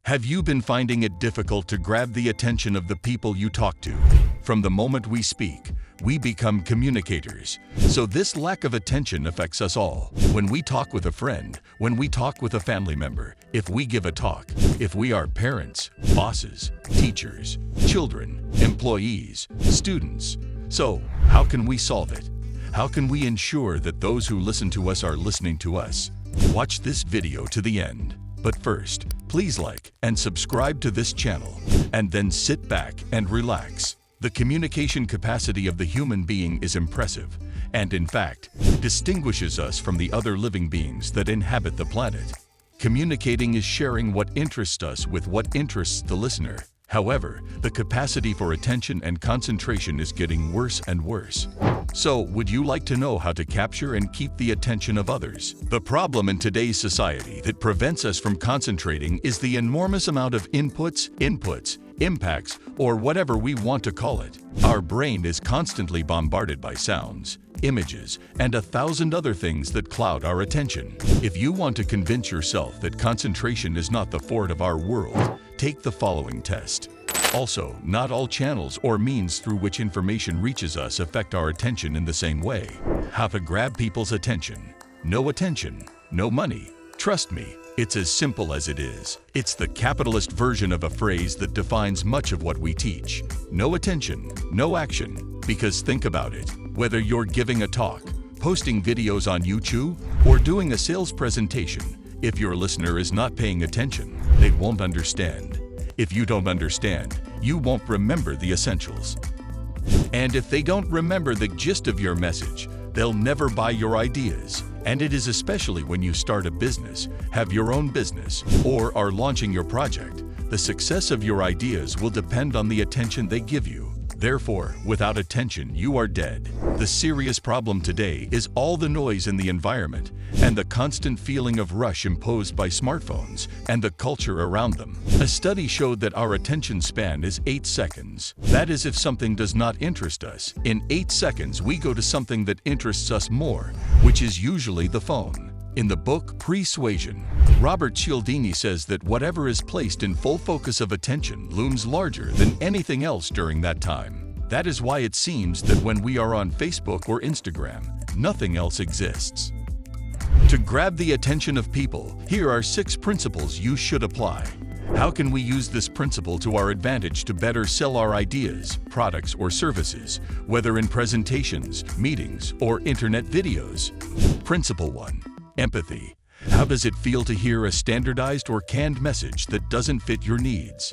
Have you been finding it difficult to grab the attention of the people you talk to? From the moment we speak, we become communicators. So this lack of attention affects us all. When we talk with a friend, when we talk with a family member, if we give a talk, if we are parents, bosses, teachers, children, employees, students. So, how can we solve it? How can we ensure that those who listen to us are listening to us? Watch this video to the end. But first, please like and subscribe to this channel, and then sit back and relax. The communication capacity of the human being is impressive, and in fact, distinguishes us from the other living beings that inhabit the planet. Communicating is sharing what interests us with what interests the listener. However, the capacity for attention and concentration is getting worse and worse. So, would you like to know how to capture and keep the attention of others? The problem in today's society that prevents us from concentrating is the enormous amount of inputs, impacts, or whatever we want to call it. Our brain is constantly bombarded by sounds, images, and 1,000 other things that cloud our attention. If you want to convince yourself that concentration is not the fort of our world, take the following test. Also, not all channels or means through which information reaches us affect our attention in the same way. How to grab people's attention. No attention, no money. Trust me, it's as simple as it is. It's the capitalist version of a phrase that defines much of what we teach. No attention, no action. Because think about it. Whether you're giving a talk, posting videos on YouTube, or doing a sales presentation, if your listener is not paying attention, they won't understand. If you don't understand, you won't remember the essentials. And if they don't remember the gist of your message, they'll never buy your ideas. And it is especially when you start a business, have your own business, or are launching your project. The success of your ideas will depend on the attention they give you. Therefore, without attention, you are dead. The serious problem today is all the noise in the environment and the constant feeling of rush imposed by smartphones and the culture around them. A study showed that our attention span is 8 seconds. That is, if something does not interest us, in 8 seconds we go to something that interests us more, which is usually the phone. In the book Persuasion, Robert Cialdini says that whatever is placed in full focus of attention looms larger than anything else during that time. That is why it seems that when we are on Facebook or Instagram, nothing else exists. To grab the attention of people, here are 6 principles you should apply. How can we use this principle to our advantage to better sell our ideas, products, or services, whether in presentations, meetings, or internet videos? Principle 1. Empathy. How does it feel to hear a standardized or canned message that doesn't fit your needs?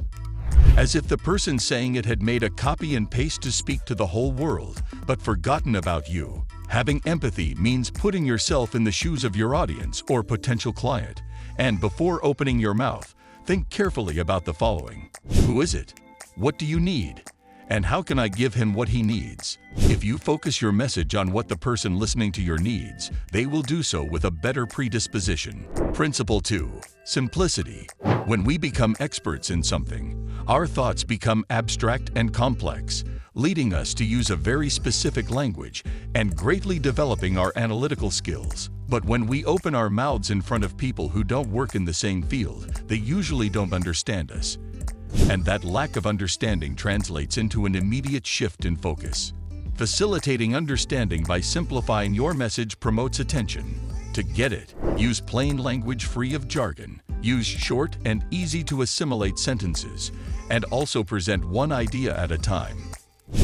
As if the person saying it had made a copy and paste to speak to the whole world, but forgotten about you. Having empathy means putting yourself in the shoes of your audience or potential client, and before opening your mouth, think carefully about the following. Who is it? What do you need? And how can I give him what he needs? If you focus your message on what the person listening to your needs, they will do so with a better predisposition. Principle 2. Simplicity. When we become experts in something, our thoughts become abstract and complex, leading us to use a very specific language and greatly developing our analytical skills. But when we open our mouths in front of people who don't work in the same field, they usually don't understand us. And that lack of understanding translates into an immediate shift in focus. Facilitating understanding by simplifying your message promotes attention. To get it, use plain language free of jargon, use short and easy to assimilate sentences, and also present one idea at a time.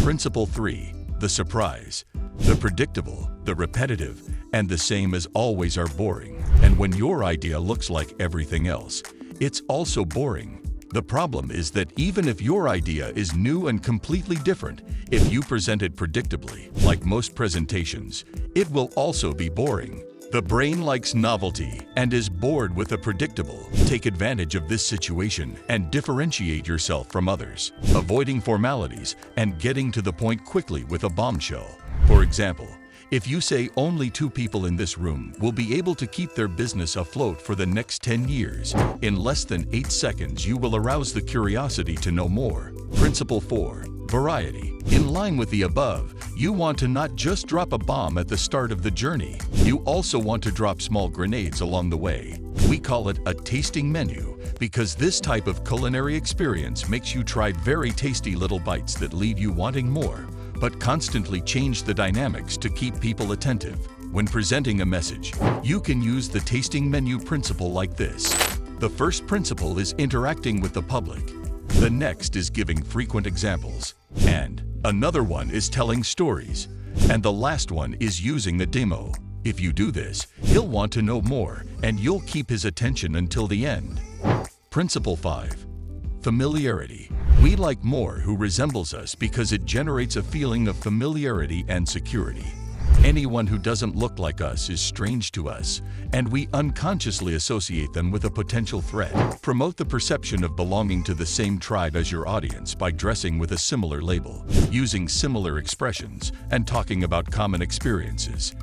Principle 3. The surprise. The predictable, the repetitive, and the same as always are boring. And when your idea looks like everything else, it's also boring. The problem is that even if your idea is new and completely different, if you present it predictably, like most presentations, it will also be boring. The brain likes novelty and is bored with the predictable. Take advantage of this situation and differentiate yourself from others, avoiding formalities and getting to the point quickly with a bombshell. For example, if you say only 2 people in this room will be able to keep their business afloat for the next 10 years, in less than 8 seconds you will arouse the curiosity to know more. Principle 4. Variety. In line with the above, you want to not just drop a bomb at the start of the journey. You also want to drop small grenades along the way. We call it a tasting menu because this type of culinary experience makes you try very tasty little bites that leave you wanting more, but constantly change the dynamics to keep people attentive. When presenting a message, you can use the tasting menu principle like this. The first principle is interacting with the public. The next is giving frequent examples. And another one is telling stories. And the last one is using a demo. If you do this, he'll want to know more, and you'll keep his attention until the end. Principle 5. Familiarity. We like more who resembles us because it generates a feeling of familiarity and security. Anyone who doesn't look like us is strange to us, and we unconsciously associate them with a potential threat. Promote the perception of belonging to the same tribe as your audience by dressing with a similar label, using similar expressions, and talking about common experiences.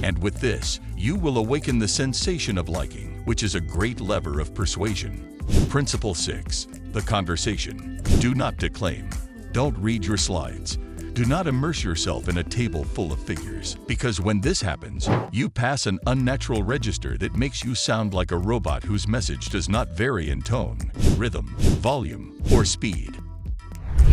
And with this, you will awaken the sensation of liking, which is a great lever of persuasion. Principle 6. The conversation. Do not declaim. Don't read your slides. Do not immerse yourself in a table full of figures, because when this happens, you pass an unnatural register that makes you sound like a robot whose message does not vary in tone, rhythm, volume, or speed.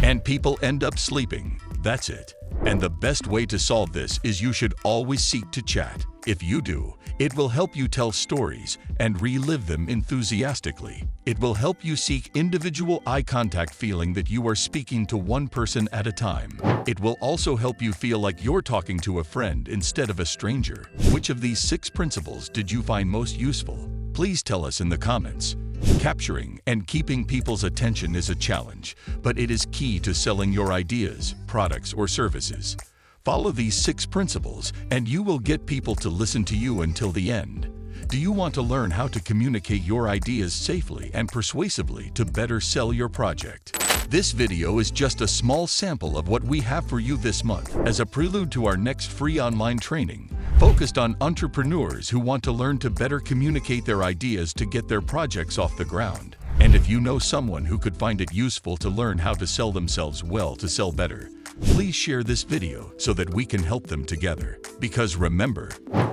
And people end up sleeping. That's it. And the best way to solve this is you should always seek to chat. If you do, it will help you tell stories and relive them enthusiastically. It will help you seek individual eye contact, feeling that you are speaking to one person at a time. It will also help you feel like you're talking to a friend instead of a stranger. Which of these 6 principles did you find most useful? Please tell us in the comments. Capturing and keeping people's attention is a challenge, but it is key to selling your ideas, products, or services. Follow these 6 principles and you will get people to listen to you until the end. Do you want to learn how to communicate your ideas safely and persuasively to better sell your project? This video is just a small sample of what we have for you this month as a prelude to our next free online training focused on entrepreneurs who want to learn to better communicate their ideas to get their projects off the ground. And if you know someone who could find it useful to learn how to sell themselves well to sell better, please share this video so that we can help them together. Because remember,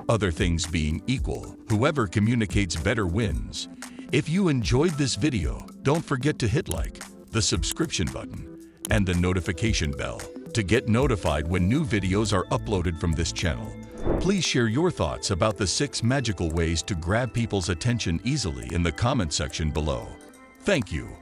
other things being equal, whoever communicates better wins. If you enjoyed this video, don't forget to hit like, the subscription button, and the notification bell to get notified when new videos are uploaded from this channel. Please share your thoughts about the 6 magical ways to grab people's attention easily in the comment section below. Thank you.